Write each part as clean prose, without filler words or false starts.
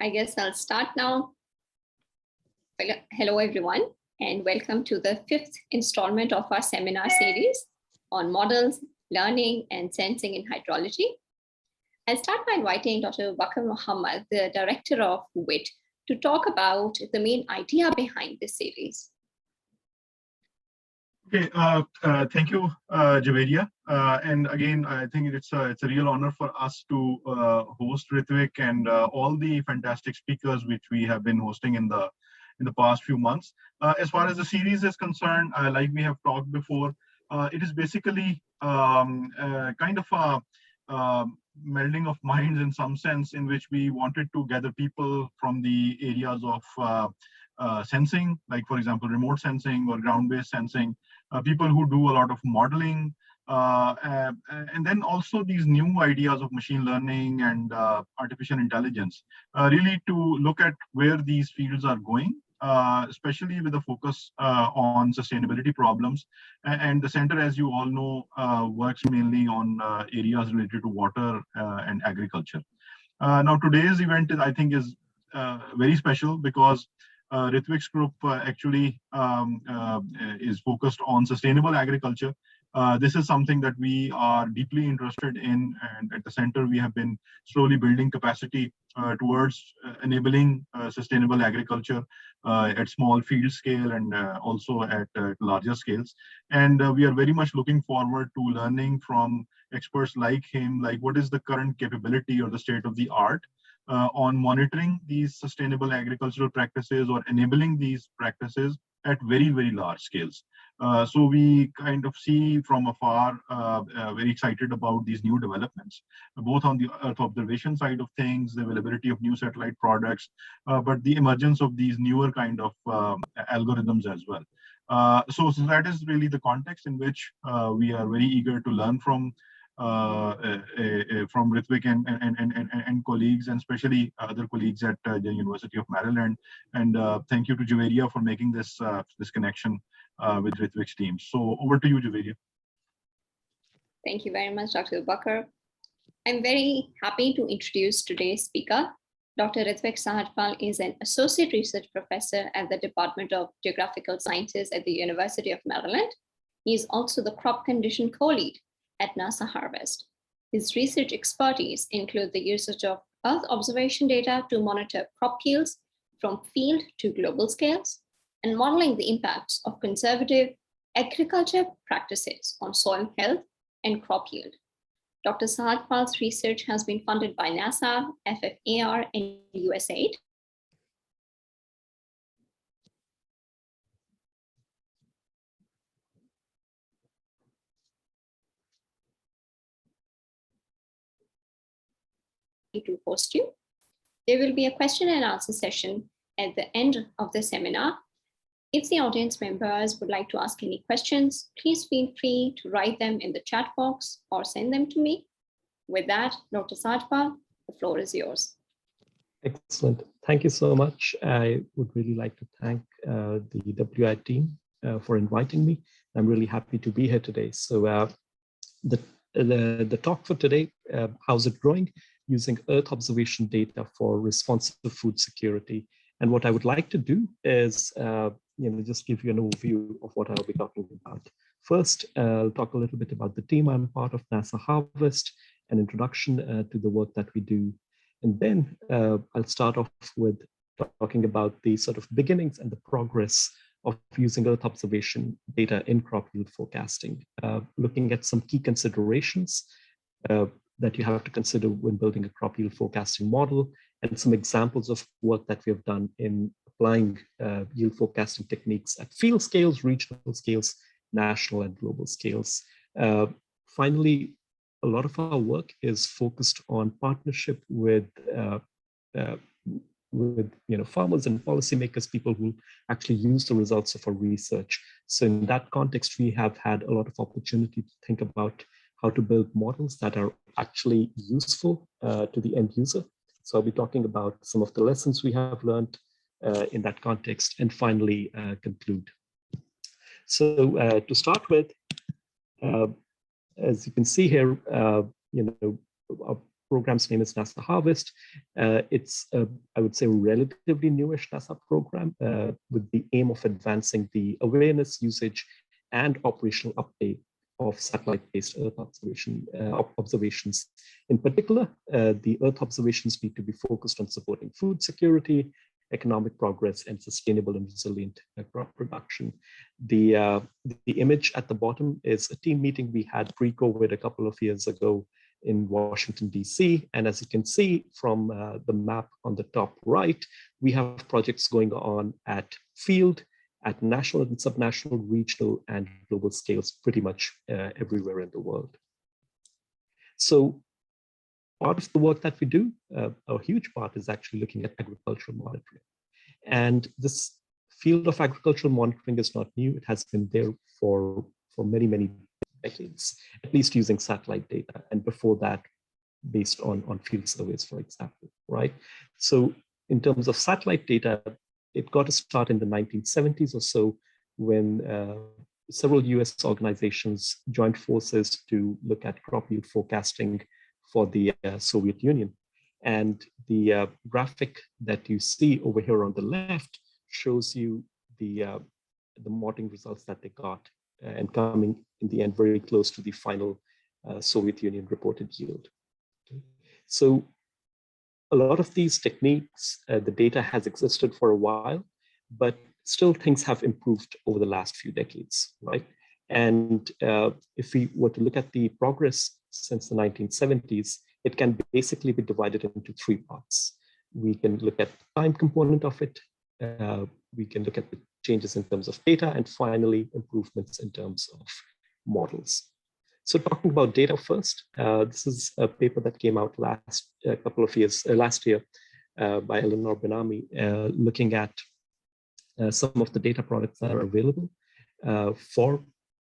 I guess I'll start now. Hello, everyone, and welcome to the 5th installment of our seminar series on models, learning, and sensing in hydrology. I'll start by inviting Dr. Bakr Muhammad, the director of WIT, to talk about the main idea behind this series. Okay, thank you, Javeria. And again, I think it's a real honor for us to host Ritvik and all the fantastic speakers which we have been hosting in the past few months. As far as the series is concerned, like we have talked before, it is basically kind of a melding of minds in some sense, in which we wanted to gather people from the areas of sensing, like for example, remote sensing or ground-based sensing, people who do a lot of modeling, and then also these new ideas of machine learning and artificial intelligence, really to look at where these fields are going, especially with a focus on sustainability problems. And the center, as you all know, works mainly on areas related to water and agriculture. Now, today's event, I think, is very special because Ritvik's group actually is focused on sustainable agriculture. This is something that we are deeply interested in, and at the center we have been slowly building capacity towards enabling sustainable agriculture at small field scale and also at larger scales. And we are very much looking forward to learning from experts like him, like what is the current capability or the state of the art on monitoring these sustainable agricultural practices or enabling these practices at very, very large scales. So we kind of see from afar, very excited about these new developments, both on the Earth observation side of things, the availability of new satellite products, but the emergence of these newer kind of algorithms as well. So that is really the context in which we are very eager to learn from Ritvik and colleagues, and especially other colleagues at the University of Maryland. And thank you to Javeria for making this this connection with Ritvik's team. So over to you, Javeria. Thank you very much, Dr. Bakr. I'm very happy to introduce today's speaker. Dr. Ritvik Sahajpal is an associate research professor at the Department of Geographical Sciences at the University of Maryland. He is also the crop condition co-lead at NASA Harvest. His research expertise include the usage of Earth observation data to monitor crop yields from field to global scales, and modeling the impacts of conservative agriculture practices on soil health and crop yield. Dr. Sahajpal's research has been funded by NASA, FFAR, and USAID. To host you. There will be a question and answer session at the end of the seminar. If the audience members would like to ask any questions, please feel free to write them in the chat box or send them to me. With that, Dr. Sahajpal, the floor is yours. Excellent. Thank you so much. I would really like to thank the WI team for inviting me. I'm really happy to be here today. So the talk for today, how's it growing? Using Earth observation data for responsible food security. And what I would like to do is just give you an overview of what I'll be talking about. First, I'll talk a little bit about the team I'm part of, NASA Harvest, an introduction to the work that we do. And then I'll start off with talking about the sort of beginnings and the progress of using Earth observation data in crop yield forecasting, looking at some key considerations that you have to consider when building a crop yield forecasting model, and some examples of work that we have done in applying yield forecasting techniques at field scales, regional scales, national and global scales. Finally, a lot of our work is focused on partnership with farmers and policymakers, people who actually use the results of our research. So in that context, we have had a lot of opportunity to think about how to build models that are actually useful to the end user. So I'll be talking about some of the lessons we have learned in that context, and finally conclude. So to start with, as you can see here, program's name is NASA Harvest. It's, I would say, a relatively newish NASA program with the aim of advancing the awareness, usage, and operational update of satellite-based Earth observations. In particular, the Earth observations need to be focused on supporting food security, economic progress, and sustainable and resilient crop production. The image at the bottom is a team meeting we had pre-COVID a couple of years ago in Washington, DC. And as you can see from the map on the top right, we have projects going on at field, at national and subnational, regional, and global scales pretty much everywhere in the world. So part of the work that we do, a huge part, is actually looking at agricultural monitoring. And this field of agricultural monitoring is not new. It has been there for many, many decades, at least using satellite data. And before that, based on field surveys, for example, right? So in terms of satellite data, it got a start in the 1970s or so when several US organizations joined forces to look at crop yield forecasting for the Soviet Union. And the graphic that you see over here on the left shows you the modeling results that they got and coming in the end very close to the final Soviet Union reported yield. Okay. So a lot of these techniques, the data has existed for a while, but still things have improved over the last few decades, right? And if we were to look at the progress since the 1970s, it can basically be divided into three parts. We can look at the time component of it. We can look at the changes in terms of data, and finally, improvements in terms of models. So talking about data first, this is a paper that came out last year by Eleanor Benami, looking at some of the data products that are available for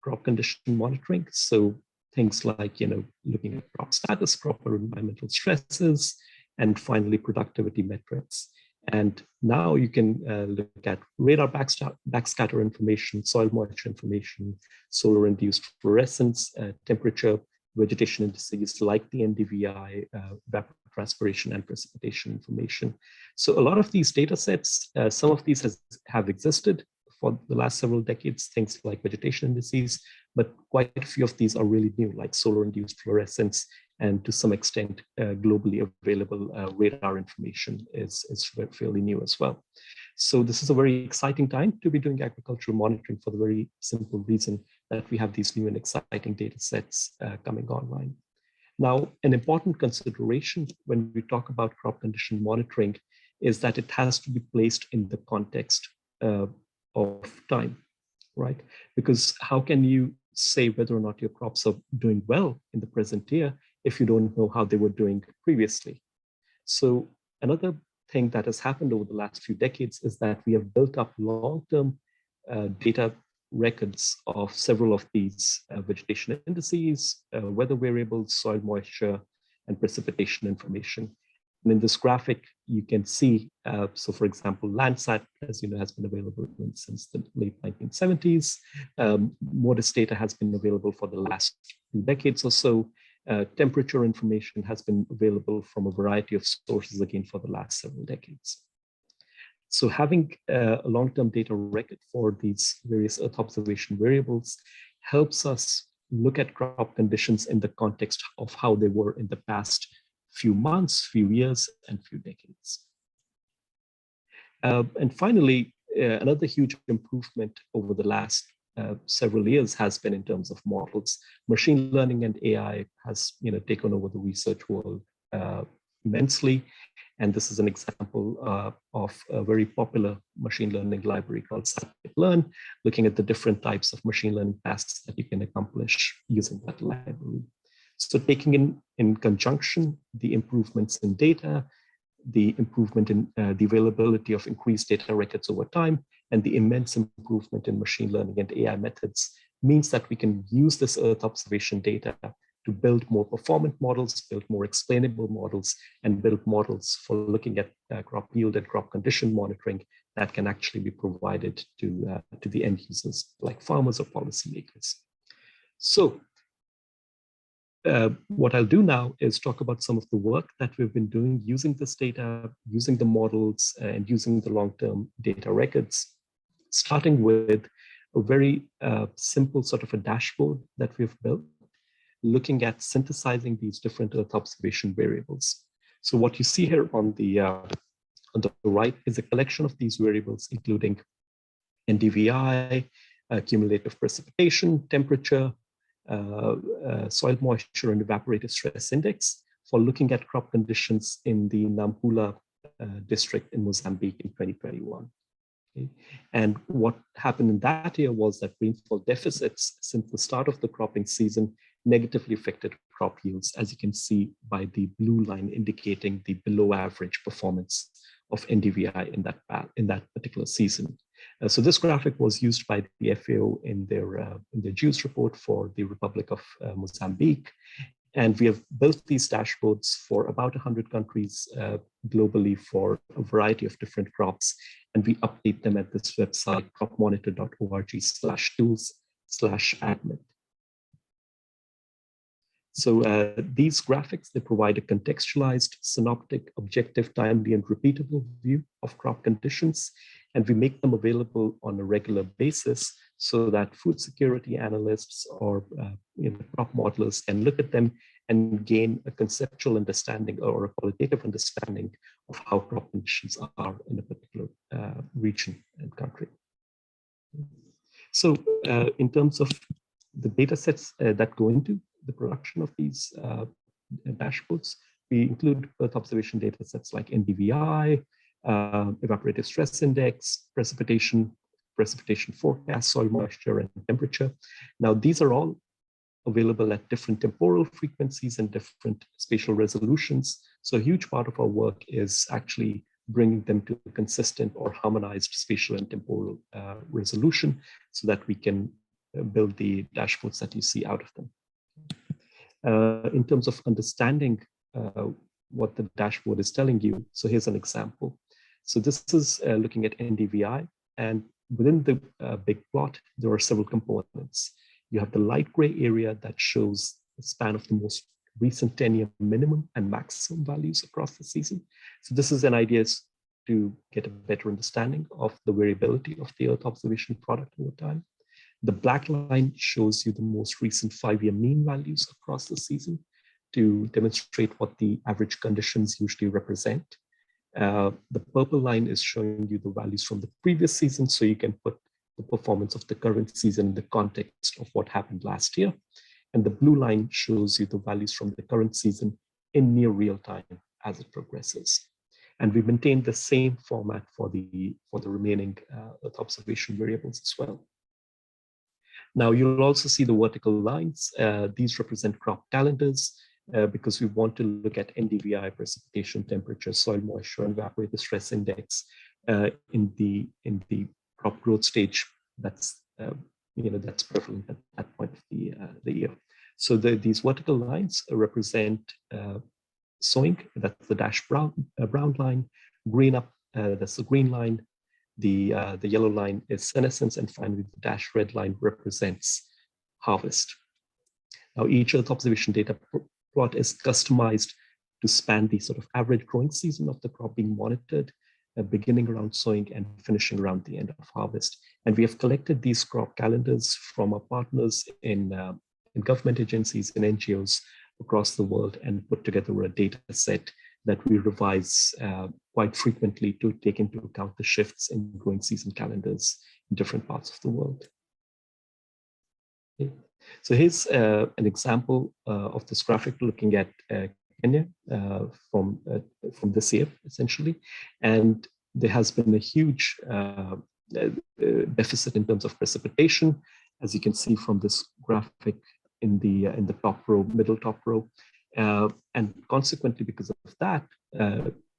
crop condition monitoring. So things like, looking at crop status, crop or environmental stresses, and finally productivity metrics. And now you can look at radar backscatter information, soil moisture information, solar-induced fluorescence, temperature, vegetation indices like the NDVI, evapotranspiration, and precipitation information. So a lot of these data sets, some of these have existed for the last several decades, things like vegetation indices, but quite a few of these are really new, like solar-induced fluorescence, and to some extent, globally available radar information is fairly new as well. So this is a very exciting time to be doing agricultural monitoring for the very simple reason that we have these new and exciting data sets coming online. Now, an important consideration when we talk about crop condition monitoring is that it has to be placed in the context of time, right? Because how can you say whether or not your crops are doing well in the present year if you don't know how they were doing previously? So another thing that has happened over the last few decades is that we have built up long-term data records of several of these vegetation indices, weather variables, soil moisture, and precipitation information. And in this graphic, you can see, so for example, Landsat, as you know, has been available since the late 1970s. MODIS data has been available for the last 2 decades or so. Temperature information has been available from a variety of sources, again, for the last several decades. So having a long-term data record for these various Earth observation variables helps us look at crop conditions in the context of how they were in the past few months, few years, and few decades. And finally, another huge improvement over the last several years has been in terms of models. Machine learning and AI has taken over the research world immensely. And this is an example of a very popular machine learning library called scikit-learn, looking at the different types of machine learning tasks that you can accomplish using that library. So taking in conjunction the improvements in data, the improvement in the availability of increased data records over time, and the immense improvement in machine learning and AI methods means that we can use this Earth observation data to build more performant models, build more explainable models, and build models for looking at crop yield and crop condition monitoring that can actually be provided to the end users, like farmers or policymakers. So what I'll do now is talk about some of the work that we've been doing using this data, using the models, and using the long-term data records, starting with a very simple sort of a dashboard that we've built, looking at synthesizing these different Earth observation variables. So what you see here on the right is a collection of these variables, including NDVI, cumulative precipitation, temperature, soil moisture, and evaporative stress index for looking at crop conditions in the Nampula district in Mozambique in 2021. Okay. And what happened in that year was that rainfall deficits since the start of the cropping season negatively affected crop yields, as you can see by the blue line indicating the below average performance of NDVI in that particular season. So this graphic was used by the FAO in their GEOCIF report for the Republic of Mozambique. And we have built these dashboards for about 100 countries globally for a variety of different crops. And we update them at this website, cropmonitor.org/tools/AgMet. So these graphics, they provide a contextualized, synoptic, objective, timely, and repeatable view of crop conditions. And we make them available on a regular basis so that food security analysts or crop modelers can look at them and gain a conceptual understanding or a qualitative understanding of how crop conditions are in a particular region and country. So in terms of the data sets that go into the production of these dashboards, we include Earth observation data sets like NDVI, evaporative stress index, precipitation forecast, soil moisture, and temperature. Now, these are all available at different temporal frequencies and different spatial resolutions. So a huge part of our work is actually bringing them to a consistent or harmonized spatial and temporal resolution so that we can build the dashboards that you see out of them. In terms of understanding what the dashboard is telling you, so here's an example. So this is looking at NDVI, and within the big plot, there are several components. You have the light gray area that shows the span of the most recent 10-year minimum and maximum values across the season. So this is an idea to get a better understanding of the variability of the Earth observation product over time. The black line shows you the most recent 5-year mean values across the season to demonstrate what the average conditions usually represent. The purple line is showing you the values from the previous season, so you can put the performance of the current season in the context of what happened last year. And the blue line shows you the values from the current season in near real time as it progresses. And we maintain the same format for the remaining Earth observation variables as well. Now, you'll also see the vertical lines. These represent crop calendars because we want to look at NDVI, precipitation, temperature, soil moisture, and evaporative stress index in the crop growth stage that's that's prevalent at that point of the year. So these vertical lines represent sowing. That's the dash brown line. Green up, that's the green line. The yellow line is senescence, and finally the dash red line represents harvest. Now, each Earth observation data plot is customized to span the sort of average growing season of the crop being monitored, beginning around sowing and finishing around the end of harvest. And we have collected these crop calendars from our partners in government agencies and NGOs across the world and put together a data set that we revise quite frequently to take into account the shifts in growing season calendars in different parts of the world. Okay. So here's an example of this graphic looking at Kenya from this year, essentially. And there has been a huge deficit in terms of precipitation, as you can see from this graphic in the top row, middle top row. And consequently, because of that,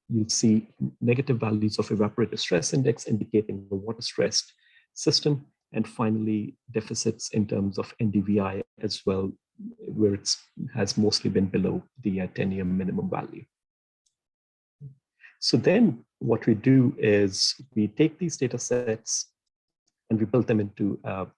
you'll see negative values of evaporative stress index indicating the water-stressed system, and finally deficits in terms of NDVI as well, where it has mostly been below the 10-year minimum value. So then what we do is we take these data sets and we build them into a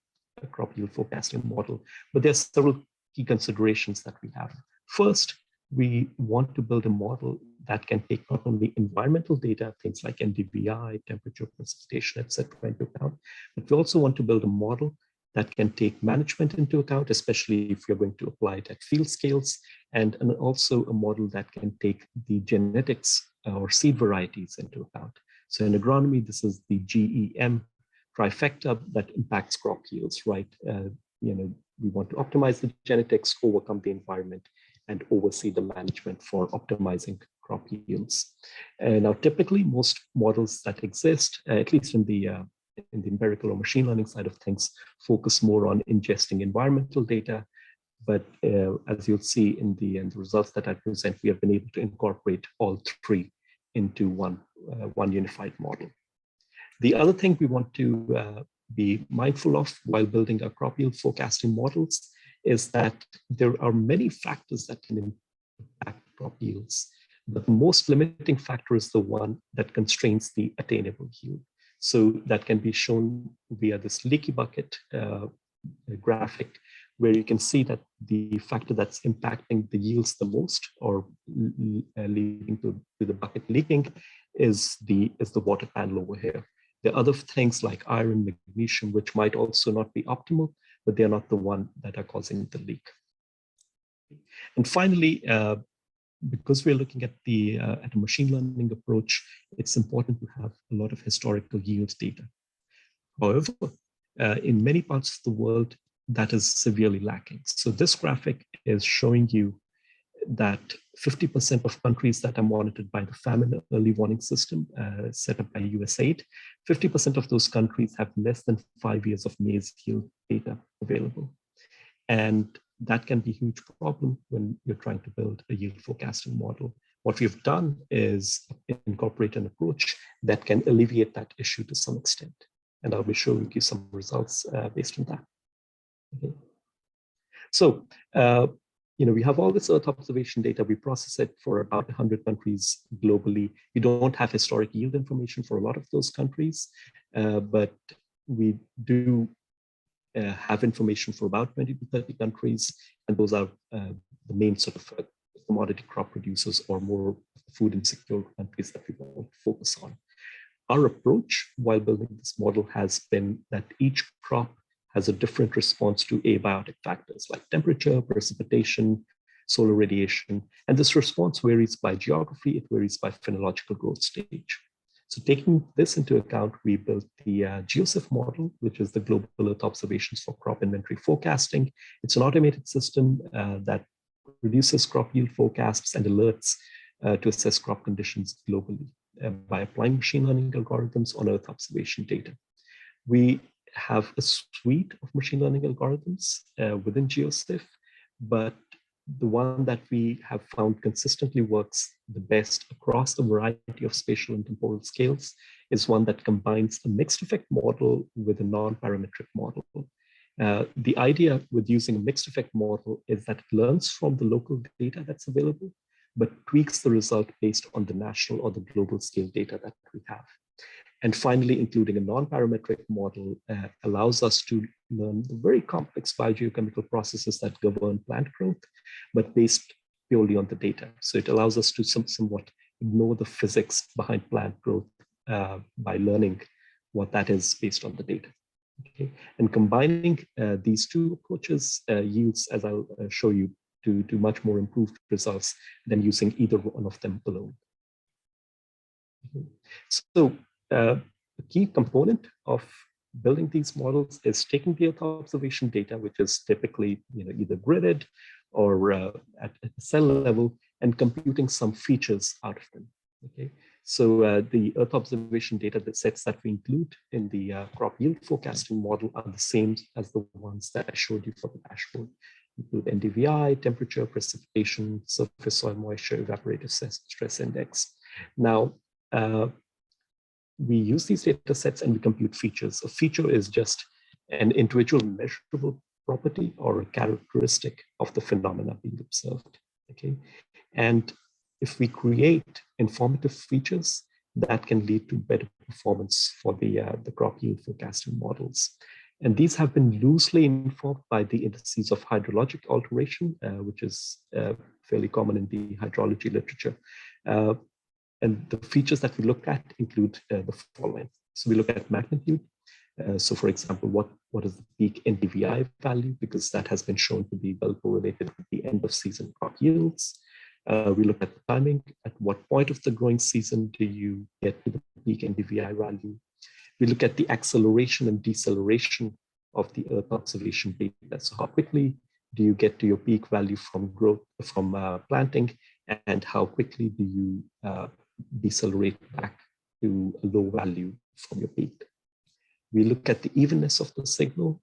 crop yield forecasting model. But there's several key considerations that we have. First, we want to build a model that can take not only environmental data, things like NDVI, temperature, precipitation, etc., into account, but we also want to build a model that can take management into account, especially if you're going to apply it at field scales, and also a model that can take the genetics or seed varieties into account. So in agronomy, this is the GEM trifecta that impacts crop yields, right? We want to optimize the genetics, overcome the environment, and oversee the management for optimizing crop yields. Now, typically, most models that exist, at least in the empirical or machine learning side of things, focus more on ingesting environmental data. But as you'll see in the results that I present, we have been able to incorporate all three into one unified model. The other thing we want to be mindful of while building our crop yield forecasting models is that there are many factors that can impact crop yields, but the most limiting factor is the one that constrains the attainable yield. So that can be shown via this leaky bucket graphic, where you can see that the factor that's impacting the yields the most, or leading to the bucket leaking, is the water panel over here. There are other things like iron, magnesium, which might also not be optimal, but they're not the one that are causing the leak. And finally, because we're looking at a machine learning approach, it's important to have a lot of historical yield data. However, in many parts of the world, that is severely lacking. So this graphic is showing you that 50% of countries that are monitored by the famine early warning system set up by USAID, 50% of those countries have less than 5 years of maize yield data available. And that can be a huge problem when you're trying to build a yield forecasting model. What we've done is incorporate an approach that can alleviate that issue to some extent. And I'll be showing you some results based on that. Okay. So, we have all this Earth observation data. We process it for about 100 countries globally. We don't have historic yield information for a lot of those countries, but we do have information for about 20 to 30 countries, and those are the main sort of commodity crop producers or more food insecure countries that we want to focus on. Our approach while building this model has been that each crop has a different response to abiotic factors like temperature, precipitation, solar radiation. And this response varies by geography, it varies by phenological growth stage. So taking this into account, we built the GEOCIF model, which is the Global Earth Observations for Crop Inventory Forecasting. It's an automated system that produces crop yield forecasts and alerts to assess crop conditions globally by applying machine learning algorithms on Earth observation data. We have a suite of machine learning algorithms within GEOCIF, but the one that we have found consistently works the best across a variety of spatial and temporal scales is one that combines a mixed effect model with a non-parametric model. The idea with using a mixed effect model is that it learns from the local data that's available, but tweaks the result based on the national or the global scale data that we have. And finally, including a non-parametric model allows us to learn the very complex biogeochemical processes that govern plant growth, but based purely on the data. So it allows us to somewhat ignore the physics behind plant growth by learning what that is based on the data. Okay. And combining these two approaches yields, as I'll show you, to much more improved results than using either one of them alone. Okay. So, a key component of building these models is taking the Earth observation data, which is typically either gridded or at the cell level, and computing some features out of them. Okay, so the Earth observation data, the sets that we include in the crop yield forecasting model are the same as the ones that I showed you for the dashboard. Include NDVI, temperature, precipitation, surface soil moisture, evaporative stress index. Now, we use these data sets and we compute features. A feature is just an individual measurable property or a characteristic of the phenomena being observed. Okay, and if we create informative features, that can lead to better performance for the crop yield forecasting models. And these have been loosely informed by the indices of hydrologic alteration, which is fairly common in the hydrology literature. And the features that we look at include the following. So we look at magnitude. So for example, what is the peak NDVI value? Because that has been shown to be well correlated with the end of season crop yields. We look at the timing. At what point of the growing season do you get to the peak NDVI value? We look at the acceleration and deceleration of the earth observation data. So how quickly do you get to your peak value from growth, from planting, and how quickly do you decelerate back to a low value from your peak? We look at the evenness of the signal.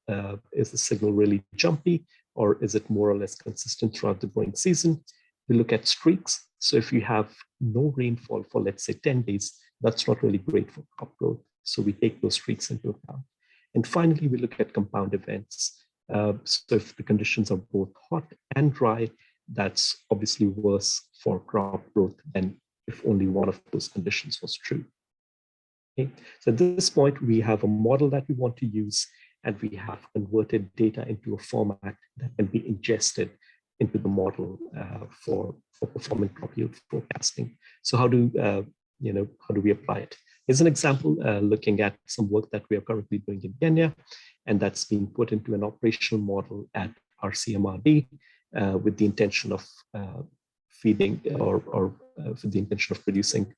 Is the signal really jumpy, or is it more or less consistent throughout the growing season? We look at streaks. So if you have no rainfall for, let's say, 10 days, that's not really great for crop growth. So we take those streaks into account. And finally, we look at compound events. So if the conditions are both hot and dry, that's obviously worse for crop growth than if only one of those conditions was true. Okay. So at this point, we have a model that we want to use, and we have converted data into a format that can be ingested into the model for performing crop yield forecasting. So how do we apply it? Here's an example looking at some work that we are currently doing in Kenya, and that's being put into an operational model at RCMRD with the intention of feeding or for the intention of producing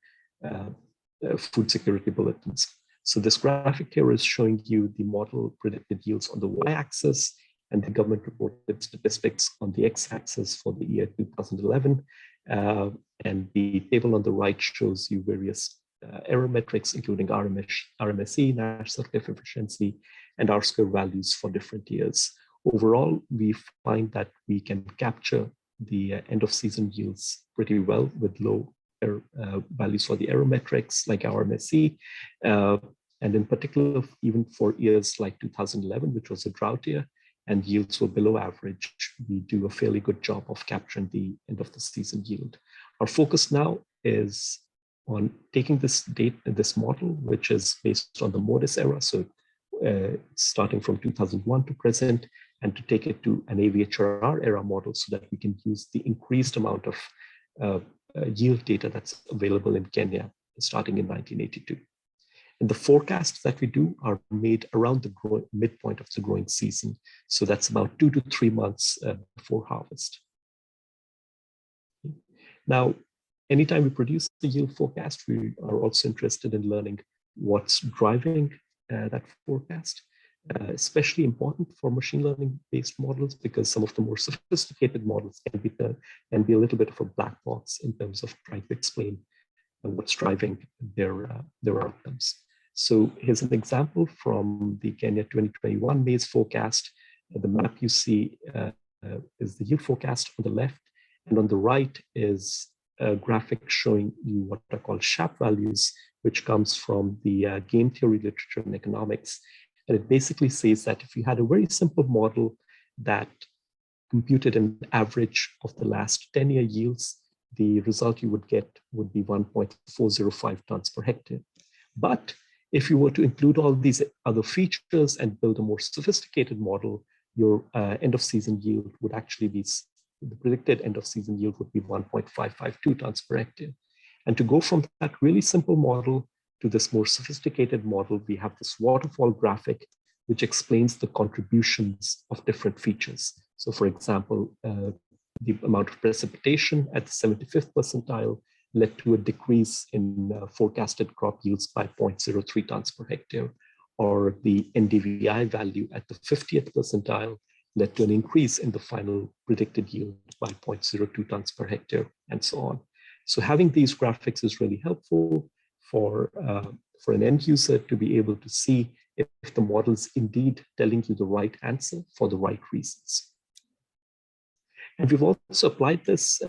food security bulletins. So this graphic here is showing you the model predicted yields on the y-axis and the government reported statistics on the x-axis for the year 2011. And the table on the right shows you various error metrics, including RMSE, Nash Circuit efficiency, and R-square values for different years. Overall, we find that we can capture the end of season yields pretty well with low values for the error metrics like RMSE. And in particular, even for years like 2011, which was a drought year, and yields were below average, we do a fairly good job of capturing the end of the season yield. Our focus now is on taking this model, which is based on the MODIS era, so starting from 2001 to present, and to take it to an AVHRR era model so that we can use the increased amount of yield data that's available in Kenya starting in 1982. And the forecasts that we do are made around the midpoint of the growing season. So that's about 2 to 3 months before harvest. Now, anytime we produce the yield forecast, we are also interested in learning what's driving that forecast. Especially important for machine learning based models, because some of the more sophisticated models can be a little bit of a black box in terms of trying to explain what's driving their outcomes. So here's an example from the Kenya 2021 maize forecast. The map you see is the yield forecast on the left, and on the right is a graphic showing you what are called SHAP values, which comes from the game theory literature in economics. And it basically says that if you had a very simple model that computed an average of the last 10-year yields, the result you would get would be 1.405 tons per hectare. But if you were to include all these other features and build a more sophisticated model, your end of season yield would actually be, the predicted end of season yield would be 1.552 tons per hectare. And to go from that really simple model to this more sophisticated model, we have this waterfall graphic, which explains the contributions of different features. So for example, the amount of precipitation at the 75th percentile led to a decrease in forecasted crop yields by 0.03 tons per hectare, or the NDVI value at the 50th percentile led to an increase in the final predicted yield by 0.02 tons per hectare, and so on. So having these graphics is really helpful for an end user to be able to see if the model is indeed telling you the right answer for the right reasons. And we've also applied this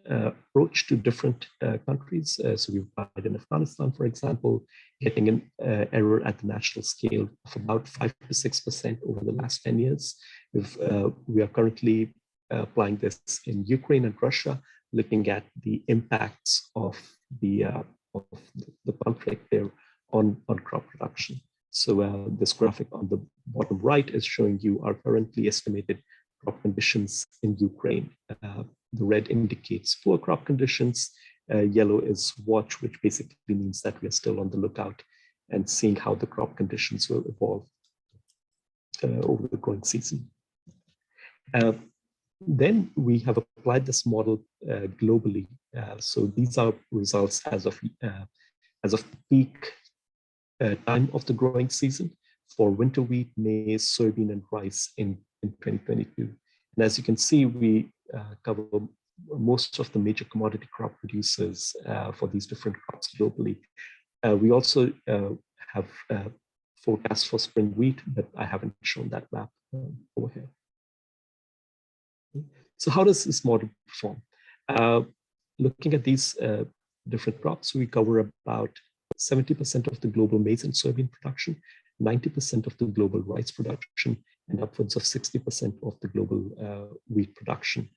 approach to different countries. So we've applied in Afghanistan, for example, getting an error at the national scale of about 5 to 6% over the last 10 years. We are currently applying this in Ukraine and Russia, looking at the impacts of the conflict there on crop production. So this graphic on the bottom right is showing you our currently estimated crop conditions in Ukraine. The red indicates poor crop conditions. Yellow is watch, which basically means that we are still on the lookout and seeing how the crop conditions will evolve over the growing season. Then we have applied this model globally. So these are results as of peak time of the growing season for winter wheat, maize, soybean, and rice in 2022. And as you can see, we cover most of the major commodity crop producers for these different crops globally. We also have forecasts for spring wheat, but I haven't shown that map over here. So how does this model perform? Looking at these different crops, we cover about 70% of the global maize and soybean production, 90% of the global rice production, and upwards of 60% of the global wheat production.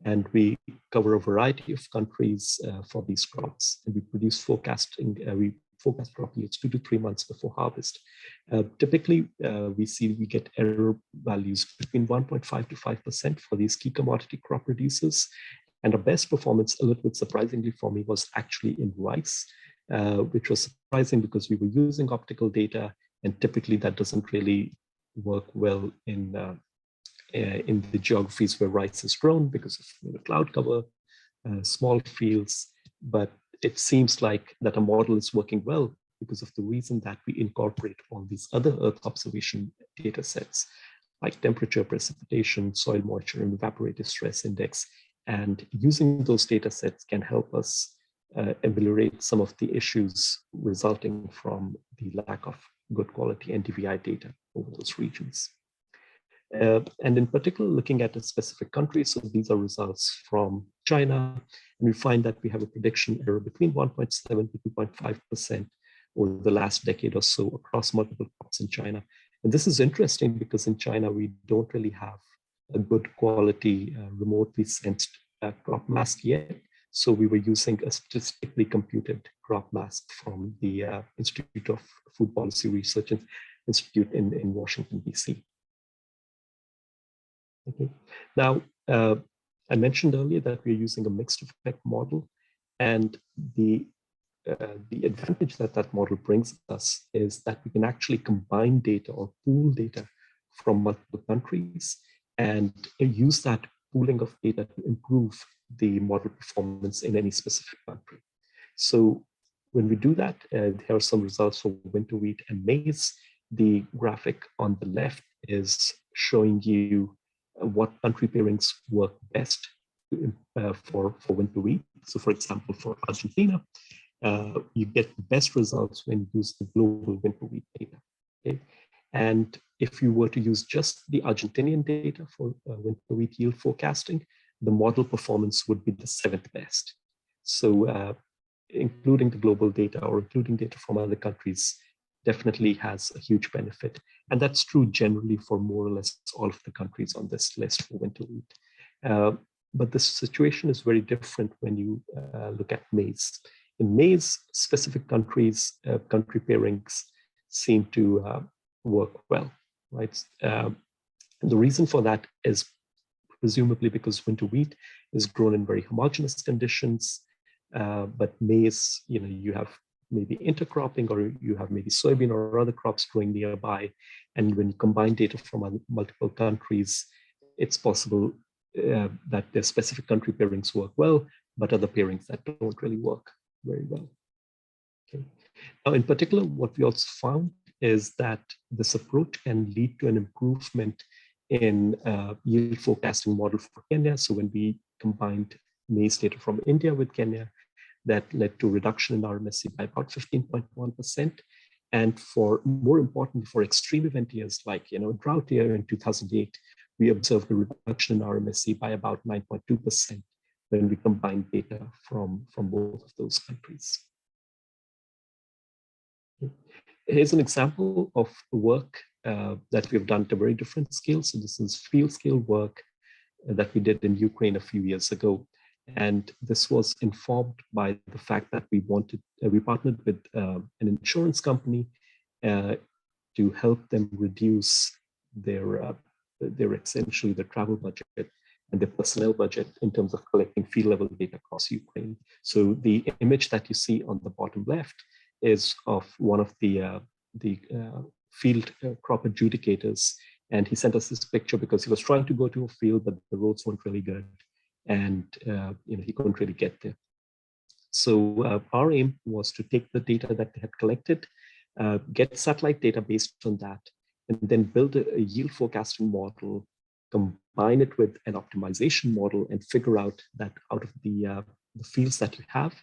And we cover a variety of countries for these crops. And we forecast crop yields 2 to 3 months before harvest. Typically, we get error values between 1.5 to 5% for these key commodity crop producers. And our best performance, a little bit surprisingly for me, was actually in rice, which was surprising because we were using optical data, and typically that doesn't really work well in the geographies where rice is grown because of the cloud cover, small fields. But it seems like that a model is working well because of the reason that we incorporate all these other Earth observation data sets, like temperature, precipitation, soil moisture, and evaporative stress index. And using those data sets can help us ameliorate some of the issues resulting from the lack of good quality NDVI data over those regions. And in particular, looking at a specific country, so these are results from China, and we find that we have a prediction error between 1.7 to 2.5% over the last decade or so across multiple crops in China. And this is interesting because in China, we don't really have a good quality remotely sensed crop mask yet. So we were using a statistically computed crop mask from the Institute of Food Policy Research Institute in Washington, DC. Okay. Now, I mentioned earlier that we're using a mixed effect model, and the advantage that that model brings us is that we can actually combine data or pool data from multiple countries and use that pooling of data to improve the model performance in any specific country. So when we do that, here are some results for winter wheat and maize. The graphic on the left is showing you what country pairings work best for winter wheat. So for example, for Argentina, you get the best results when you use the global winter wheat data. Okay? And if you were to use just the Argentinian data for winter wheat yield forecasting, the model performance would be the 7th best. So including the global data or including data from other countries definitely has a huge benefit. And that's true generally for more or less all of the countries on this list for winter wheat. But the situation is very different when you look at maize. In maize, specific countries, country pairings seem to work well, right? And the reason for that is presumably because winter wheat is grown in very homogeneous conditions, but maize, you have maybe intercropping, or you have maybe soybean or other crops growing nearby. And when you combine data from multiple countries, it's possible that their specific country pairings work well, but other pairings that don't really work very well. Okay. Now, in particular, what we also found is that this approach can lead to an improvement in yield forecasting model for Kenya. So when we combined maize data from India with Kenya, that led to a reduction in RMSE by about 15.1%. And more importantly, for extreme event years like drought year in 2008, we observed a reduction in RMSE by about 9.2% when we combined data from both of those countries. Here's an example of work that we've done at a very different scale. So this is field scale work that we did in Ukraine a few years ago. And this was informed by the fact that we partnered with an insurance company to help them reduce their essentially the travel budget and the personnel budget in terms of collecting field level data across Ukraine. So the image that you see on the bottom left is of one of the field crop adjudicators. And he sent us this picture because he was trying to go to a field, but the roads weren't really good. And he couldn't really get there. So our aim was to take the data that they had collected, get satellite data based on that, and then build a yield forecasting model, combine it with an optimization model, and figure out that out of the fields that you have,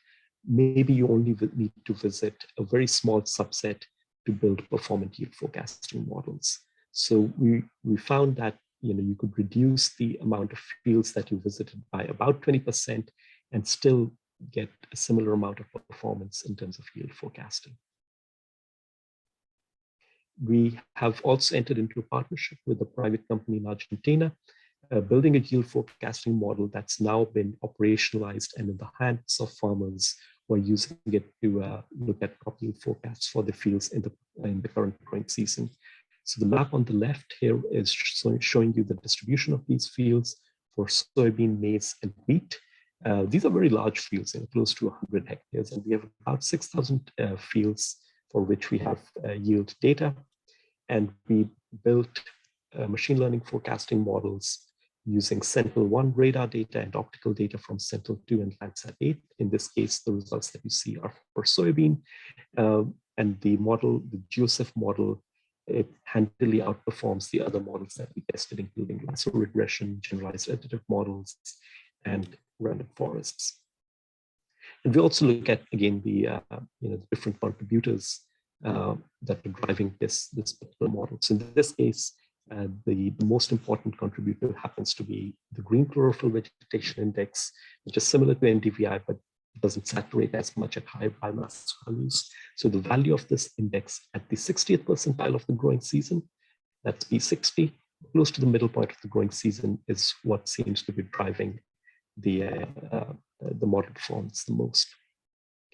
maybe you only need to visit a very small subset to build performant yield forecasting models. So we found that you could reduce the amount of fields that you visited by about 20% and still get a similar amount of performance in terms of yield forecasting. We have also entered into a partnership with a private company in Argentina, building a yield forecasting model that's now been operationalized and in the hands of farmers who are using it to look at crop yield forecasts for the fields in the current growing season. So the map on the left here is showing you the distribution of these fields for soybean, maize, and wheat. These are very large fields, close to 100 hectares, and we have about 6,000 fields for which we have yield data. And we built machine learning forecasting models using Sentinel-1 radar data and optical data from Sentinel-2 and Landsat-8. In this case, the results that you see are for soybean. And the model, the GEOCIF model, it handily outperforms the other models that we tested, including lasso regression, generalized additive models, and random forests. And we also look at, again, the different contributors that are driving this particular model. So in this case, the most important contributor happens to be the green chlorophyll vegetation index, which is similar to NDVI, but doesn't saturate as much at high biomass values. So the value of this index at the 60th percentile of the growing season, that's P60, close to the middle point of the growing season, is what seems to be driving the model performance the most.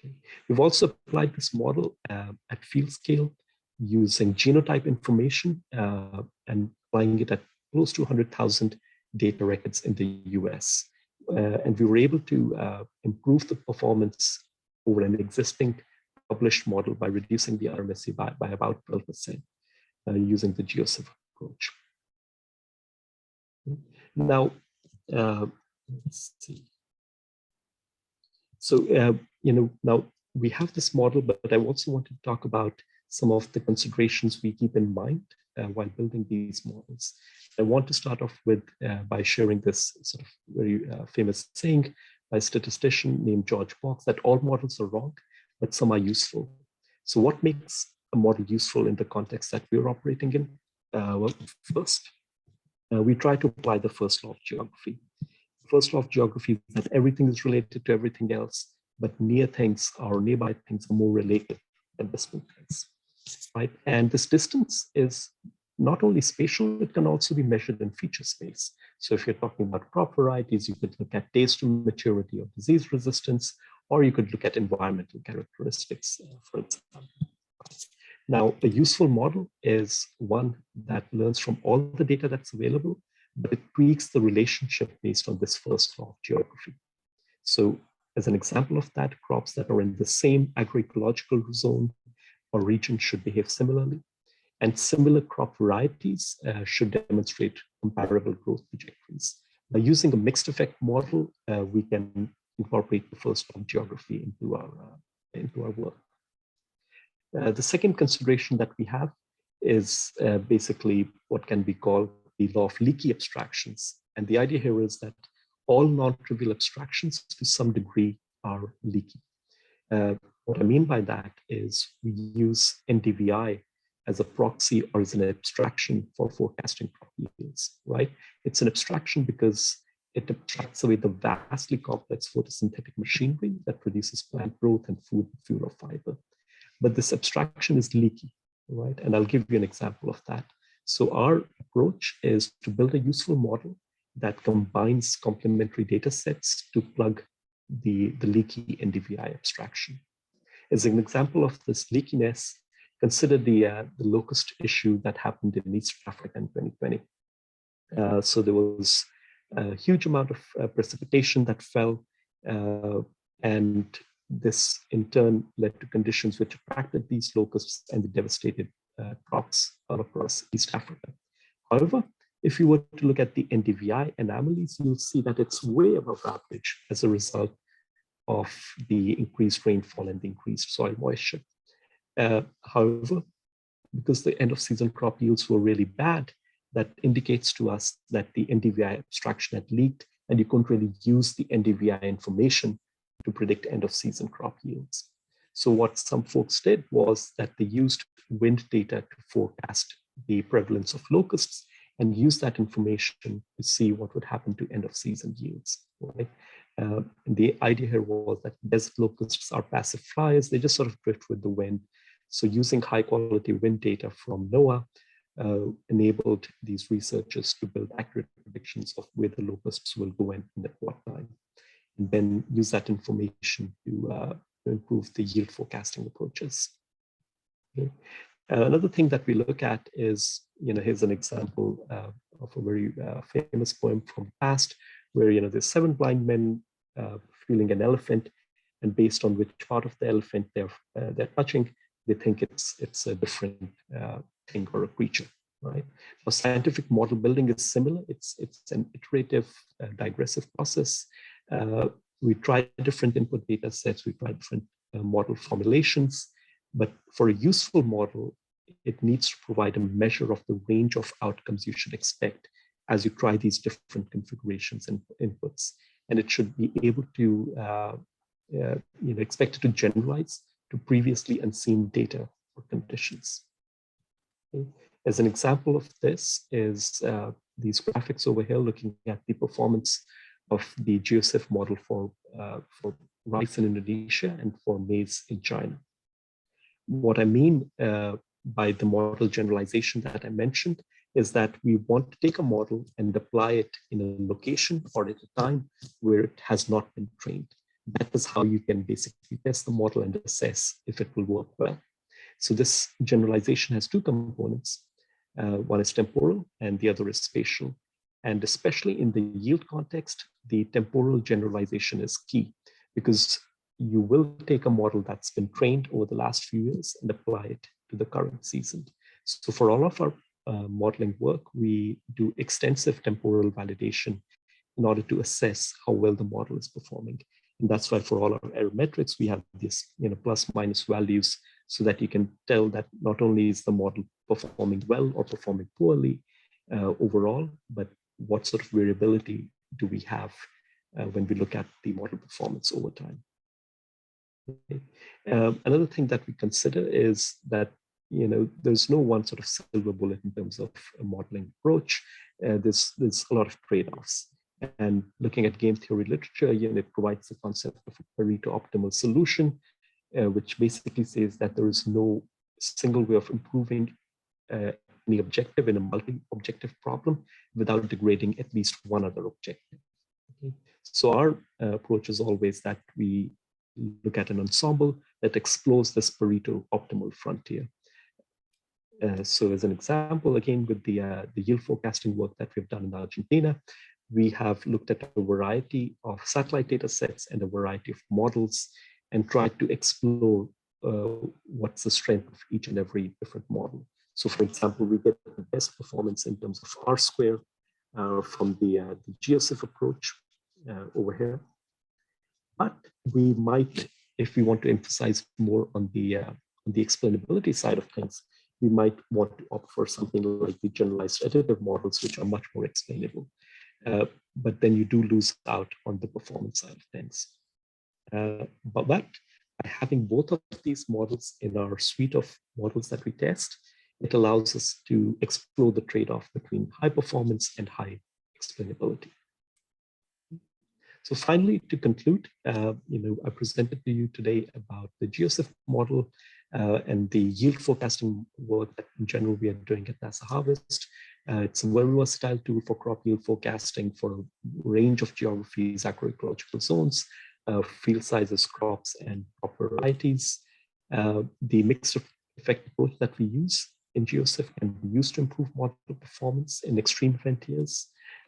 Okay. We've also applied this model at field scale using genotype information and applying it at close to 100,000 data records in the US. And we were able to improve the performance over an existing published model by reducing the RMSE by about 12% using the GEOCIF approach. Now, let's see. So, now we have this model, but I also want to talk about some of the considerations we keep in mind while building these models. I want to start off with by sharing this sort of very famous saying by a statistician named George Box that all models are wrong, but some are useful. So what makes a model useful in the context that we're operating in? Well, first, we try to apply the first law of geography. The first law of geography is that everything is related to everything else, but near things or nearby things are more related than distant things, right? And this distance is not only spatial, it can also be measured in feature space. So if you're talking about crop varieties, you could look at days to maturity or disease resistance, or you could look at environmental characteristics, for example. Now, a useful model is one that learns from all the data that's available, but it tweaks the relationship based on this first law of geography. So as an example of that, crops that are in the same agroecological zone or region should behave similarly. And similar crop varieties should demonstrate comparable growth trajectories. By using a mixed effect model, we can incorporate the first law of geography into our work. The second consideration that we have is basically what can be called the law of leaky abstractions. And the idea here is that all non-trivial abstractions to some degree are leaky. What I mean by that is we use NDVI as a proxy or as an abstraction for forecasting crop yields, right? It's an abstraction because it abstracts away the vastly complex photosynthetic machinery that produces plant growth and food, fuel, or fiber. But this abstraction is leaky, right? And I'll give you an example of that. So our approach is to build a useful model that combines complementary data sets to plug the leaky NDVI abstraction. As an example of this leakiness, consider the locust issue that happened in East Africa in 2020. So there was a huge amount of precipitation that fell, and this in turn led to conditions which attracted these locusts and they devastated crops all across East Africa. However, if you were to look at the NDVI anomalies, you'll see that it's way above average as a result of the increased rainfall and the increased soil moisture. However, because the end of season crop yields were really bad, that indicates to us that the NDVI abstraction had leaked and you couldn't really use the NDVI information to predict end of season crop yields. So what some folks did was that they used wind data to forecast the prevalence of locusts and use that information to see what would happen to end of season yields. Right? And the idea here was that desert locusts are passive flyers, they just sort of drift with the wind. So using high quality wind data from NOAA enabled these researchers to build accurate predictions of where the locusts will go and at what time, and then use that information to improve the yield forecasting approaches. Okay. Another thing that we look at is, here's an example of a very famous poem from the past, where there's 7 blind men feeling an elephant, and based on which part of the elephant they're touching, they think it's a different thing or a creature, right? So scientific model building is similar. It's an iterative, digressive process. We try different input data sets, we try different model formulations, but for a useful model, it needs to provide a measure of the range of outcomes you should expect as you try these different configurations and inputs. And it should be able to, expected to generalize to previously unseen data or conditions. Okay. As an example of this is these graphics over here looking at the performance of the GEOCIF model for rice in Indonesia and for maize in China. What I mean by the model generalization that I mentioned is that we want to take a model and apply it in a location or at a time where it has not been trained. That is how you can basically test the model and assess if it will work well. So this generalization has 2 components. One is temporal and the other is spatial. And especially in the yield context, the temporal generalization is key because you will take a model that's been trained over the last few years and apply it to the current season. So for all of our modeling work, we do extensive temporal validation in order to assess how well the model is performing. And that's why for all our error metrics, we have these plus minus values so that you can tell that not only is the model performing well or performing poorly overall, but what sort of variability do we have when we look at the model performance over time. Okay. Another thing that we consider is that there's no one sort of silver bullet in terms of a modeling approach. There's a lot of trade-offs. And looking at game theory literature, it provides the concept of a Pareto optimal solution, which basically says that there is no single way of improving any objective in a multi-objective problem without degrading at least one other objective. Okay. So our approach is always that we look at an ensemble that explores this Pareto optimal frontier. So as an example, again, with the yield forecasting work that we've done in Argentina, we have looked at a variety of satellite data sets and a variety of models and tried to explore what's the strength of each and every different model. So for example, we get the best performance in terms of R-square from the GEOCIF approach over here. But we might, if we want to emphasize more on the explainability side of things, we might want to opt for something like the generalized additive models, which are much more explainable. But then you do lose out on the performance side of things. But by having both of these models in our suite of models that we test, it allows us to explore the trade-off between high performance and high explainability. So finally, to conclude, I presented to you today about the GEOCIF model and the yield forecasting work that in general we are doing at NASA Harvest. It's a very versatile tool for crop yield forecasting for a range of geographies, agroecological zones, field sizes, crops, and crop varieties. The mix of effect approach that we use in GEOCIF can be used to improve model performance in extreme event years.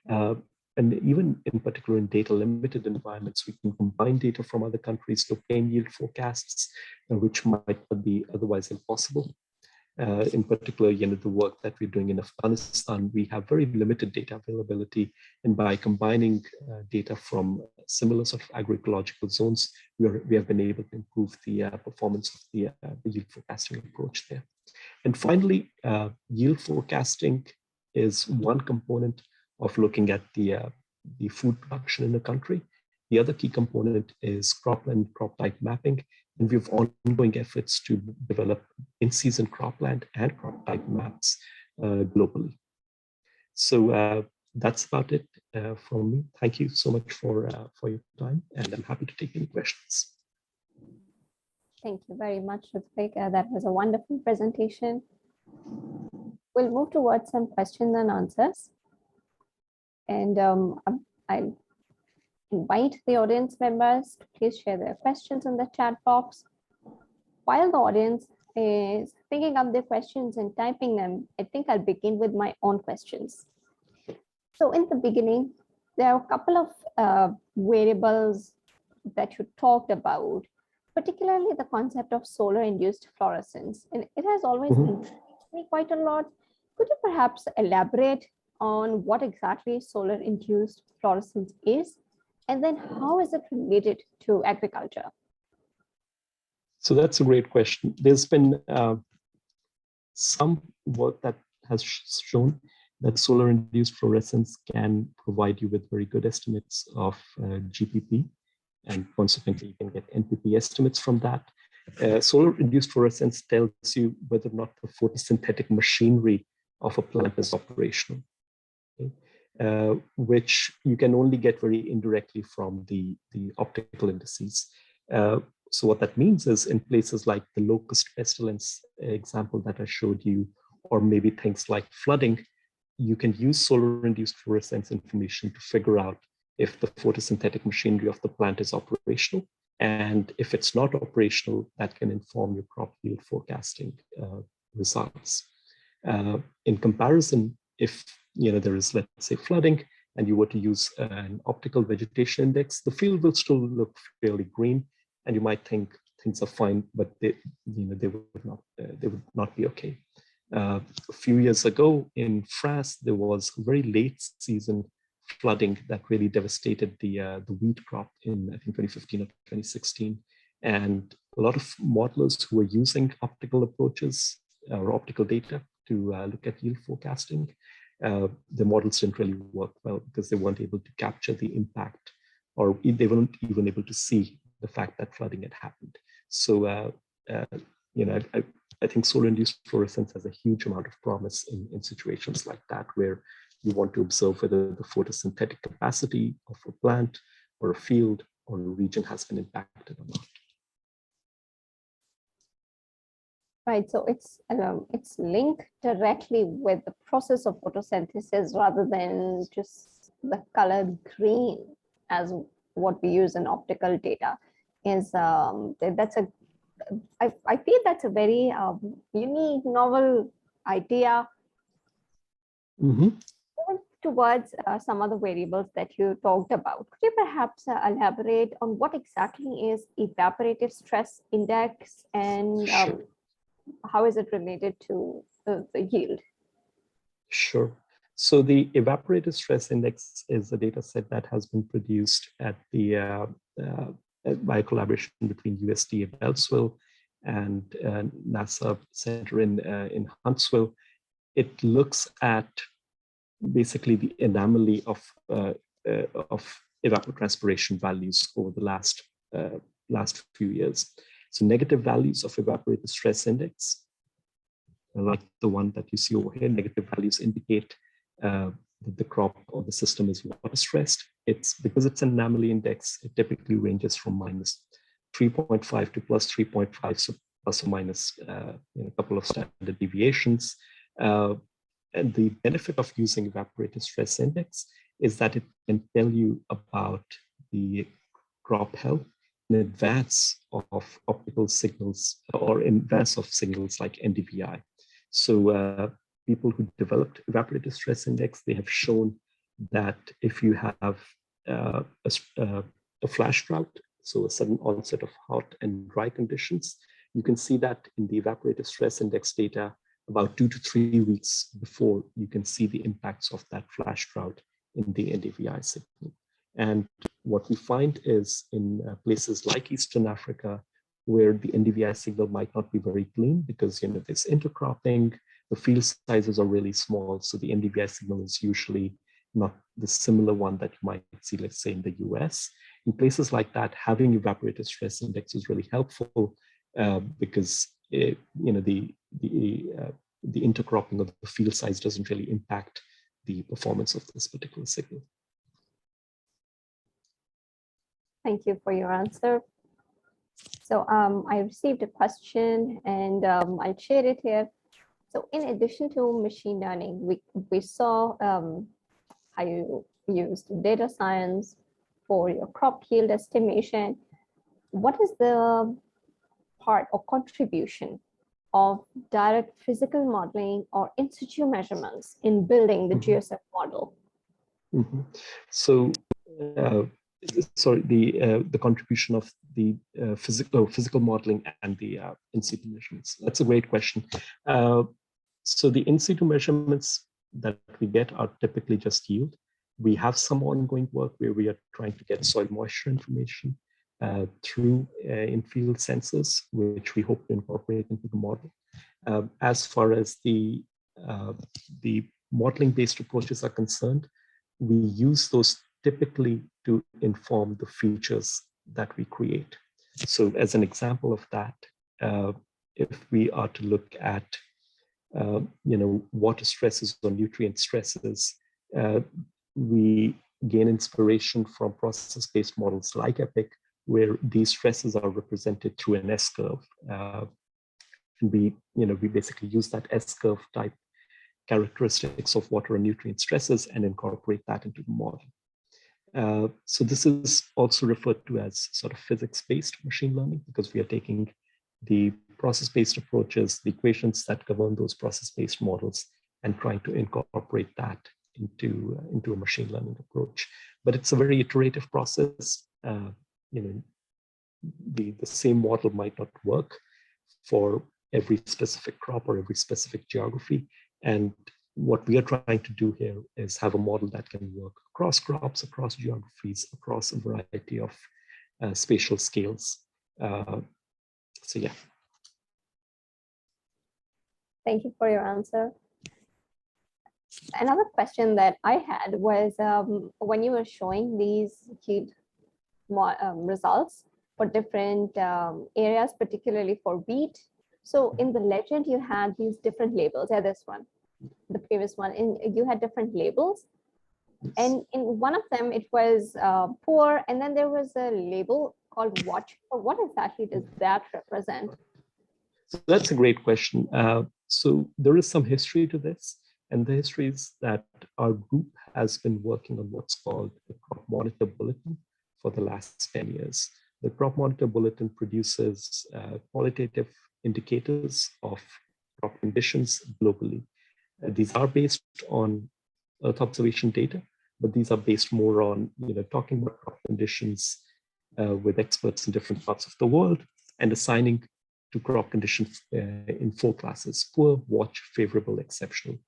And even in particular in data limited environments, we can combine data from other countries to obtain yield forecasts, which might not be otherwise impossible. In particular, the work that we're doing in Afghanistan, we have very limited data availability. And by combining data from similar sort of agroecological zones, we have been able to improve the performance of the yield forecasting approach there. And finally, yield forecasting is one component of looking at the food production in a country. The other key component is cropland crop type mapping. And we have ongoing efforts to develop in-season cropland and crop type maps globally. So that's about it from me. Thank you so much for your time, and I'm happy to take any questions. Thank you very much, Ritvik. That was a wonderful presentation. We'll move towards some questions and answers. And I'll invite the audience members to please share their questions in the chat box. While the audience is thinking up their questions and typing them, I think I'll begin with my own questions. So in the beginning, there are a couple of variables that you talked about, particularly the concept of solar-induced fluorescence. And it has always intrigued me quite a lot. Could you perhaps elaborate on what exactly solar-induced fluorescence is? And then how is it related to agriculture? So that's a great question. There's been some work that has shown that solar-induced fluorescence can provide you with very good estimates of GPP, and consequently you can get NPP estimates from that. Solar-induced fluorescence tells you whether or not the photosynthetic machinery of a plant is operational. Okay? Which you can only get very indirectly from the optical indices. So what that means is in places like the locust pestilence example that I showed you, or maybe things like flooding, you can use solar-induced fluorescence information to figure out if the photosynthetic machinery of the plant is operational. And if it's not operational, that can inform your crop yield forecasting results. In comparison, if there is, let's say, flooding, and you were to use an optical vegetation index, the field will still look fairly green, and you might think things are fine, but they would not be okay. A few years ago in France, there was very late season flooding that really devastated the wheat crop in, I think, 2015 or 2016. And a lot of modelers who were using optical approaches or optical data to look at yield forecasting, the models didn't really work well because they weren't able to capture the impact, or they weren't even able to see the fact that flooding had happened. So, I think solar-induced fluorescence has a huge amount of promise in situations like that, where you want to observe whether the photosynthetic capacity of a plant or a field or a region has been impacted or not. Right, so it's linked directly with the process of photosynthesis rather than just the color green as what we use in optical data. I feel that's a very unique, novel idea. Moving towards some other variables that you talked about, could you perhaps elaborate on what exactly is evaporative stress index and Sure. How is it related to the yield? Sure. So the evaporative stress index is a data set that has been produced at the by collaboration between USDA Beltsville and NASA Center in Huntsville. It looks at basically the anomaly of evapotranspiration values over the last few years. So negative values of evaporative stress index, like the one that you see over here, negative values indicate that the crop or the system is water stressed. Because it's an anomaly index, it typically ranges from minus 3.5 to plus 3.5, so plus or minus a couple of standard deviations. And the benefit of using evaporative stress index is that it can tell you about the crop health advance of optical signals or in advance of signals like NDVI. So people who developed evaporative stress index, they have shown that if you have a flash drought, so a sudden onset of hot and dry conditions, you can see that in the evaporative stress index data about 2 to 3 weeks before you can see the impacts of that flash drought in the NDVI signal. And what we find is in places like Eastern Africa, where the NDVI signal might not be very clean because there's intercropping, the field sizes are really small, so the NDVI signal is usually not the similar one that you might see, let's say, in the US. In places like that, having evaporative stress index is really helpful because the intercropping of the field size doesn't really impact the performance of this particular signal. Thank you for your answer. So I received a question and I'll share it here. So in addition to machine learning, we saw how you used data science for your crop yield estimation. What is the part or contribution of direct physical modeling or in situ measurements in building the GEOCIF model? So, sorry, the contribution of the physical modeling and the in situ measurements. That's a great question. So the in situ measurements that we get are typically just yield. We have some ongoing work where we are trying to get soil moisture information through in-field sensors, which we hope to incorporate into the model. As far as the modeling-based approaches are concerned, we use those typically to inform the features that we create. So as an example of that, if we are to look at water stresses or nutrient stresses, we gain inspiration from process-based models like EPIC, where these stresses are represented through an S-curve. And we basically use that S-curve type characteristics of water and nutrient stresses and incorporate that into the model. So this is also referred to as sort of physics-based machine learning, because we are taking the process-based approaches, the equations that govern those process-based models, and trying to incorporate that into a machine learning approach. But it's a very iterative process. The same model might not work for every specific crop or every specific geography. And what we are trying to do here is have a model that can work across crops, across geographies, across a variety of spatial scales. So yeah. Thank you for your answer. Another question that I had was when you were showing these yield results for different areas, particularly for wheat. So in the legend, you had these different labels. Yeah, this one, the previous one, and you had different labels. And in one of them, it was poor, and then there was a label called watch. What exactly does that represent? So that's a great question. So there is some history to this. And the history is that our group has been working on what's called the Crop Monitor Bulletin for the last 10 years. The Crop Monitor Bulletin produces qualitative indicators of crop conditions globally. These are based on Earth observation data, but these are based more on talking about crop conditions with experts in different parts of the world and assigning to crop conditions in 4 classes: poor, watch, favorable, exceptional.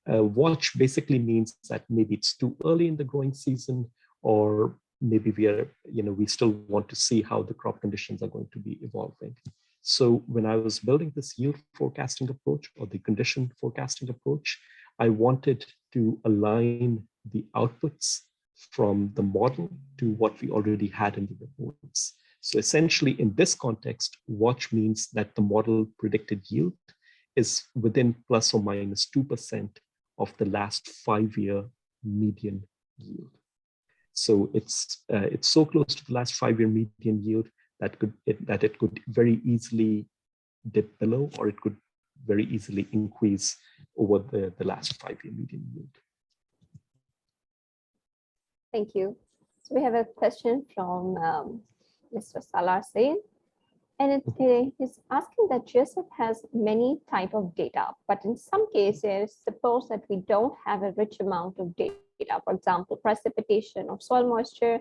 Watch basically means that maybe it's too early in the growing season, or maybe we still want to see how the crop conditions are going to be evolving. So when I was building this yield forecasting approach or the condition forecasting approach, I wanted to align the outputs from the model to what we already had in the reports. So essentially in this context, watch means that the model predicted yield is within plus or minus 2% of the last 5-year median yield. So it's so close to the last 5-year median yield that it could very easily dip below, or it could very easily increase over the last 5-year median yield. Thank you. So we have a question from Mr. Salar said. And he's asking that GEOCIF has many type of data, but in some cases, suppose that we don't have a rich amount of data, for example, precipitation or soil moisture.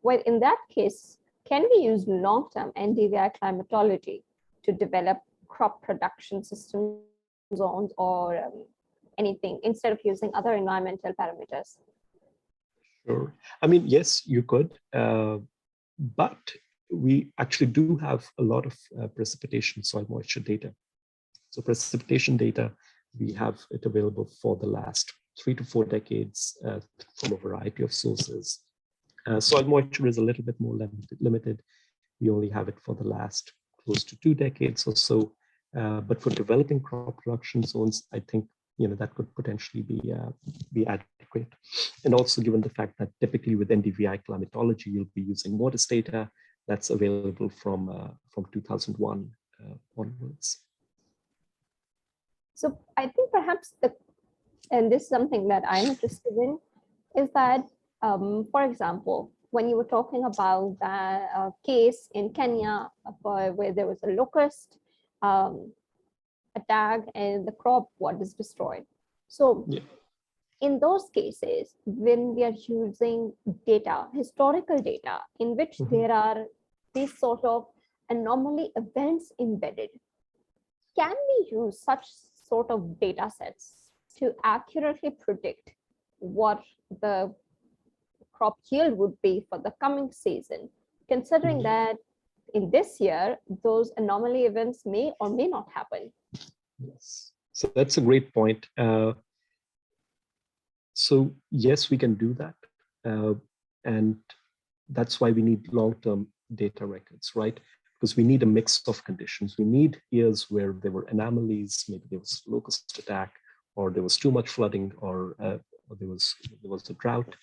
Well, in that case, can we use long-term NDVI climatology to develop crop production system zones or anything instead of using other environmental parameters? Sure. I mean, yes, you could, but we actually do have a lot of precipitation soil moisture data. So precipitation data, we have it available for the last 3 to 4 decades from a variety of sources. Soil moisture is a little bit more limited. We only have it for the last close to 2 decades or so. But for developing crop production zones, I think that could potentially be adequate. And also given the fact that typically with NDVI climatology, you'll be using MODIS data that's available from 2001 onwards. So I think perhaps and this is something that I'm interested in, is that, for example, when you were talking about the case in Kenya where there was a locust attack and the crop was destroyed. So yeah, in those cases, when we are using data, historical data, in which there are these sort of anomaly events embedded, can we use such sort of data sets to accurately predict what the crop yield would be for the coming season, considering that in this year, those anomaly events may or may not happen? Yes, so that's a great point. So yes, we can do that. And that's why we need long-term data records, right? Because we need a mix of conditions. We need years where there were anomalies, maybe there was locust attack, or there was too much flooding, or there was a drought.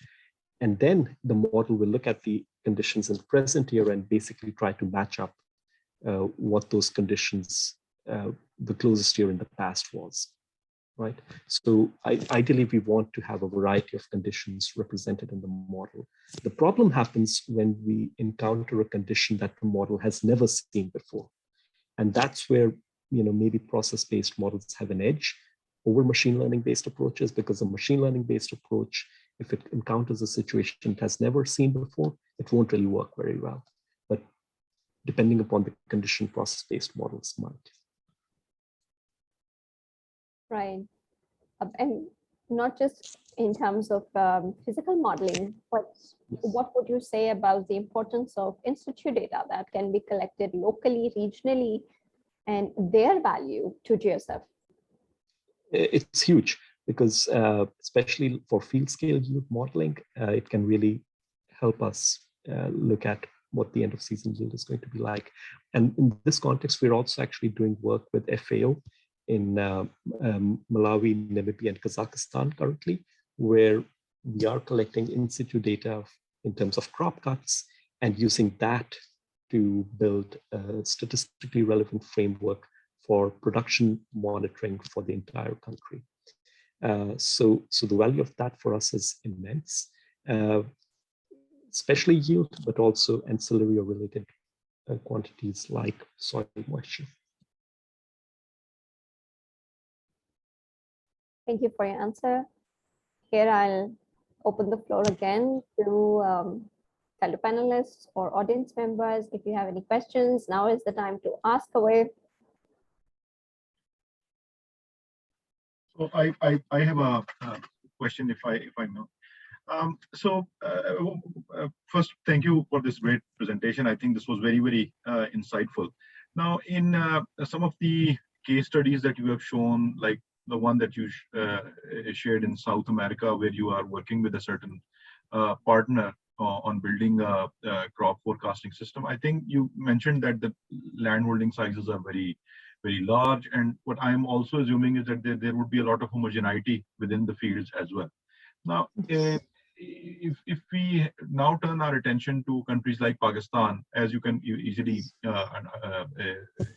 And then the model will look at the conditions in the present year and basically try to match up what those conditions, the closest year in the past was, right? So ideally, we want to have a variety of conditions represented in the model. The problem happens when we encounter a condition that the model has never seen before. And that's where maybe process-based models have an edge over machine learning-based approaches, because a machine learning-based approach, if it encounters a situation it has never seen before, it won't really work very well. But depending upon the condition, process-based models might. Right. And not just in terms of physical modeling, but what would you say about the importance of in-situ data that can be collected locally, regionally, and their value to GEOCIF? It's huge, because especially for field scale yield modeling, it can really help us look at what the end of season yield is going to be like. And in this context, we're also actually doing work with FAO in Malawi, Namibia, and Kazakhstan currently, where we are collecting in situ data in terms of crop cuts and using that to build a statistically relevant framework for production monitoring for the entire country. So the value of that for us is immense, especially yield, but also ancillary or related quantities like soil moisture. Thank you for your answer. Here I'll open the floor again to fellow panelists or audience members. If you have any questions, now is the time to ask away. So I have a question, if I know. First, thank you for this great presentation. I think this was very, very insightful. Now, in some of the case studies that you have shown, like the one that you shared in South America, where you are working with a certain partner on building a crop forecasting system, I think you mentioned that the land holding sizes are very, very large. And what I'm also assuming is that there would be a lot of homogeneity within the fields as well. Now, if we now turn our attention to countries like Pakistan, as you can easily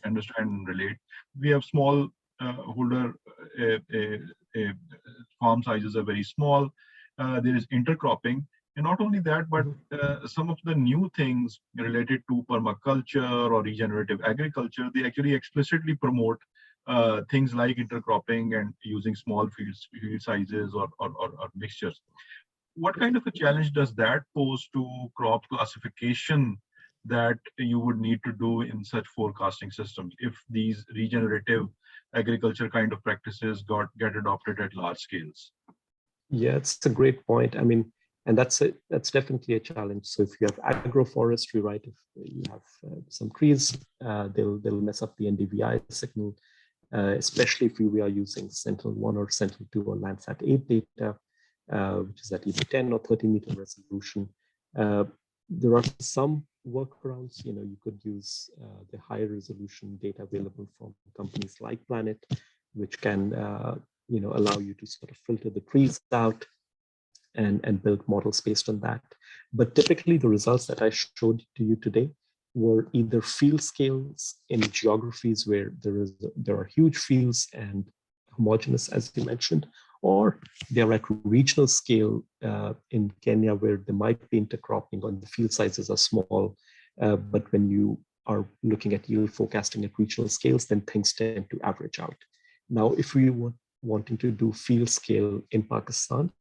understand and relate, we have small holder farm sizes are very small. There is intercropping, And not only that, but some of the new things related to permaculture or regenerative agriculture, they actually explicitly promote things like intercropping and using small field sizes or mixtures. What kind of a challenge does that pose to crop classification that you would need to do in such forecasting systems if these regenerative agriculture kind of practices get adopted at large scales? Yeah, it's a great point. I mean, and that's definitely a challenge. So if you have agroforestry, right, if you have some trees, they'll mess up the NDVI signal, especially if we are using Sentinel-1 or Sentinel-2 or Landsat 8 data, which is at either 10 or 30 meter resolution. There are some workarounds. You could use the higher resolution data available from companies like Planet, which can allow you to sort of filter the trees out and build models based on that. But typically the results that I showed to you today were either field scales in geographies where there are huge fields and homogeneous, as you mentioned, or they are at regional scale in Kenya where there might be intercropping and the field sizes are small. But when you are looking at yield forecasting at regional scales, then things tend to average out. Now, if we were wanting to do field scale in Pakistan,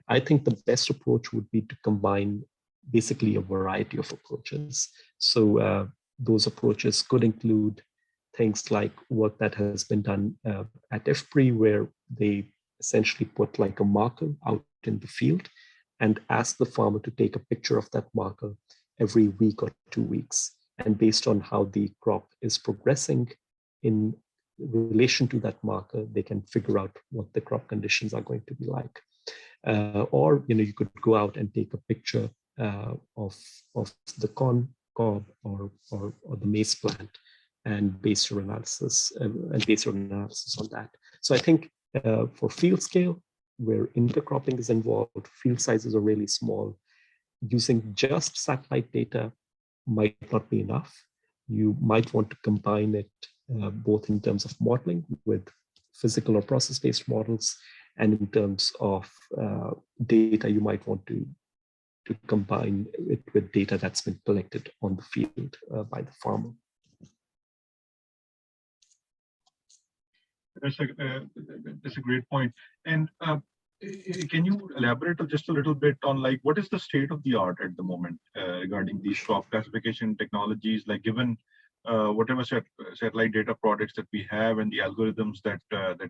I think the best approach would be to combine basically a variety of approaches. So those approaches could include things like work that has been done at IFPRI, where they essentially put like a marker out in the field and ask the farmer to take a picture of that marker every week or 2 weeks. And based on how the crop is progressing in relation to that marker, they can figure out what the crop conditions are going to be like. Or you could go out and take a picture of the corn cob or the maize plant and base your analysis on that. So I think for field scale, where intercropping is involved, field sizes are really small. Using just satellite data might not be enough. You might want to combine it both in terms of modeling with physical or process-based models, and in terms of data, you might want to combine it with data that's been collected on the field by the farmer. That's a great point. And can you elaborate just a little bit on like what is the state of the art at the moment regarding these crop classification technologies? Like given whatever satellite data products that we have and the algorithms that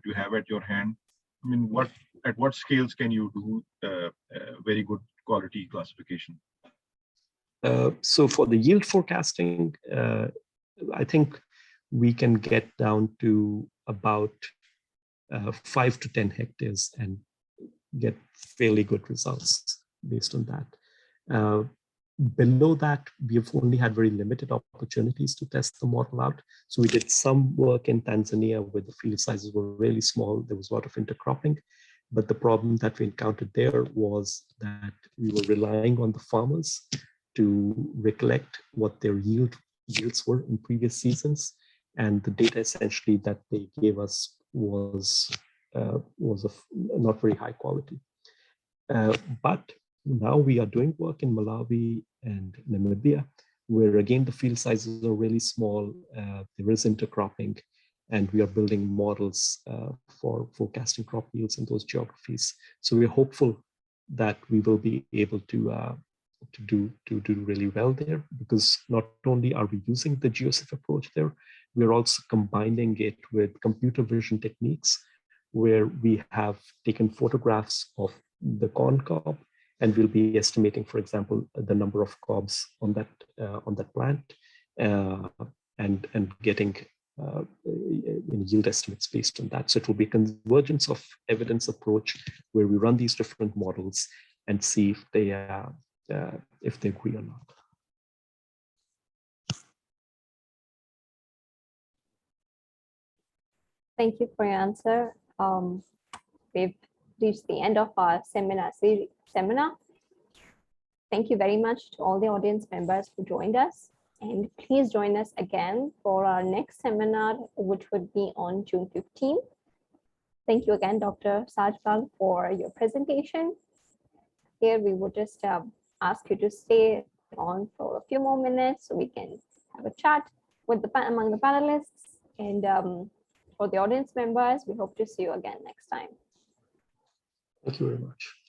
you have at your hand, I mean, at what scales can you do very good quality classification? So for the yield forecasting, I think we can get down to about 5 to 10 hectares and get fairly good results based on that. Below that, we have only had very limited opportunities to test the model out. So we did some work in Tanzania where the field sizes were really small. There was a lot of intercropping. But the problem that we encountered there was that we were relying on the farmers to recollect what their yields were in previous seasons. And the data essentially that they gave us was of not very high quality. But now we are doing work in Malawi and Namibia, where again, the field sizes are really small. There is intercropping, and we are building models for forecasting crop yields in those geographies. So we're hopeful that we will be able to do really well there, because not only are we using the GEOCIF approach there, we're also combining it with computer vision techniques, where we have taken photographs of the corn cob, and we'll be estimating, for example, the number of cobs on that plant, and getting yield estimates based on that. So it will be a convergence of evidence approach where we run these different models and see if they agree or not. Thank you for your answer. We've reached the end of our seminar. Thank you very much to all the audience members who joined us. And please join us again for our next seminar, which would be on June 15th. Thank you again, Dr. Sajpal, for your presentation. Here we would just ask you to stay on for a few more minutes so we can have a chat with among the panelists. And for the audience members, we hope to see you again next time. Thank you very much.